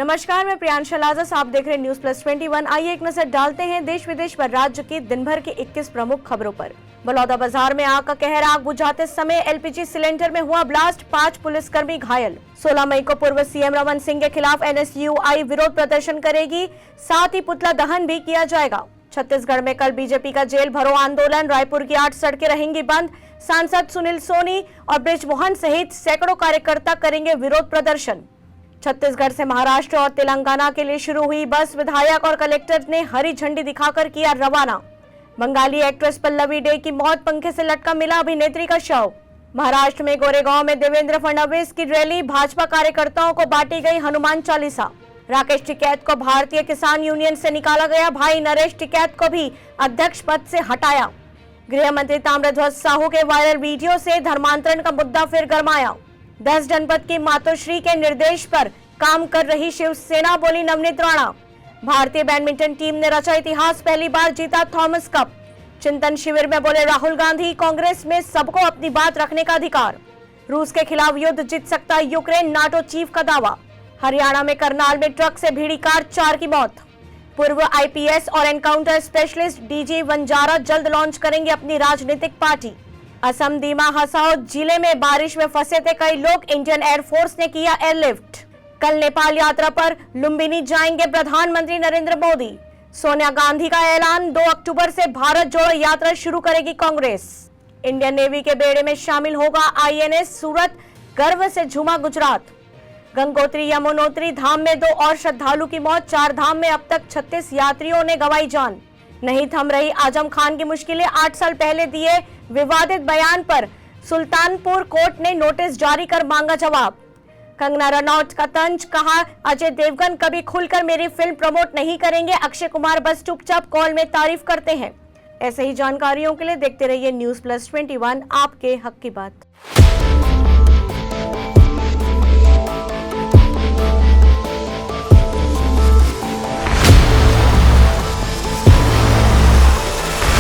नमस्कार, मैं प्रियांशा लाजस, आप देख रहे हैं न्यूज प्लस 21। आइए एक नजर डालते हैं देश विदेश व राज्य की दिन भर की 21 प्रमुख खबरों पर। बलौदाबाजार में आग का कहर, आग बुझाते समय एलपीजी सिलेंडर में हुआ ब्लास्ट, 5 पुलिसकर्मी घायल। 16 मई को पूर्व सीएम रमन सिंह के खिलाफ एनएसयूआई विरोध प्रदर्शन करेगी, साथ ही पुतला दहन भी किया जाएगा। छत्तीसगढ़ में कल बीजेपी का जेल भरो आंदोलन, रायपुर की 8 सड़कें रहेंगी बंद। सांसद सुनील सोनी और बृजमोहन सहित सैकड़ों कार्यकर्ता करेंगे विरोध प्रदर्शन। छत्तीसगढ़ से महाराष्ट्र और तेलंगाना के लिए शुरू हुई बस, विधायक और कलेक्टर ने हरी झंडी दिखाकर किया रवाना। बंगाली एक्ट्रेस पल्लवी डे की मौत, पंखे से लटका मिला अभिनेत्री का शव। महाराष्ट्र में गोरेगांव में देवेंद्र फडणवीस की रैली, भाजपा कार्यकर्ताओं को बांटी गई हनुमान चालीसा। राकेश टिकैत को भारतीय किसान यूनियन से निकाला गया, भाई नरेश टिकैत को भी अध्यक्ष पद से हटाया। गृह मंत्री ताम्रध्वज साहू के वायरल वीडियो से धर्मांतरण का मुद्दा फिर गरमाया। 10 जनपद की मातोश्री के निर्देश पर काम कर रही शिवसेना, बोली नवनीत राणा। भारतीय बैडमिंटन टीम ने रचा इतिहास, पहली बार जीता थॉमस कप। चिंतन शिविर में बोले राहुल गांधी, कांग्रेस में सबको अपनी बात रखने का अधिकार। रूस के खिलाफ युद्ध जीत सकता यूक्रेन, नाटो चीफ का दावा। हरियाणा में करनाल में ट्रक से भिड़ी कार, 4 की मौत। पूर्व आईपीएस और एनकाउंटर स्पेशलिस्ट डीजी वंजारा जल्द लॉन्च करेंगे अपनी राजनीतिक पार्टी। असम दीमा हसाओ जिले में बारिश में फंसे थे कई लोग, इंडियन एयरफोर्स ने किया एयरलिफ्ट। कल नेपाल यात्रा पर लुम्बिनी जाएंगे प्रधानमंत्री नरेंद्र मोदी। सोनिया गांधी का ऐलान, 2 अक्टूबर से भारत जोड़ो यात्रा शुरू करेगी कांग्रेस। इंडियन नेवी के बेड़े में शामिल होगा आईएनएस सूरत, गर्व से झूमा गुजरात। गंगोत्री यमुनोत्री धाम में 2 और श्रद्धालु की मौत, 4 धाम में अब तक 36 यात्रियों ने गंवाई जान। नहीं थम रही आजम खान की मुश्किलें, 8 साल पहले दिए विवादित बयान पर सुल्तानपुर कोर्ट ने नोटिस जारी कर मांगा जवाब। कंगना रनौत का तंज, कहा अजय देवगन कभी खुलकर मेरी फिल्म प्रमोट नहीं करेंगे, अक्षय कुमार बस चुपचाप कॉल में तारीफ करते हैं। ऐसे ही जानकारियों के लिए देखते रहिए न्यूज प्लस 21, आपके हक की बात।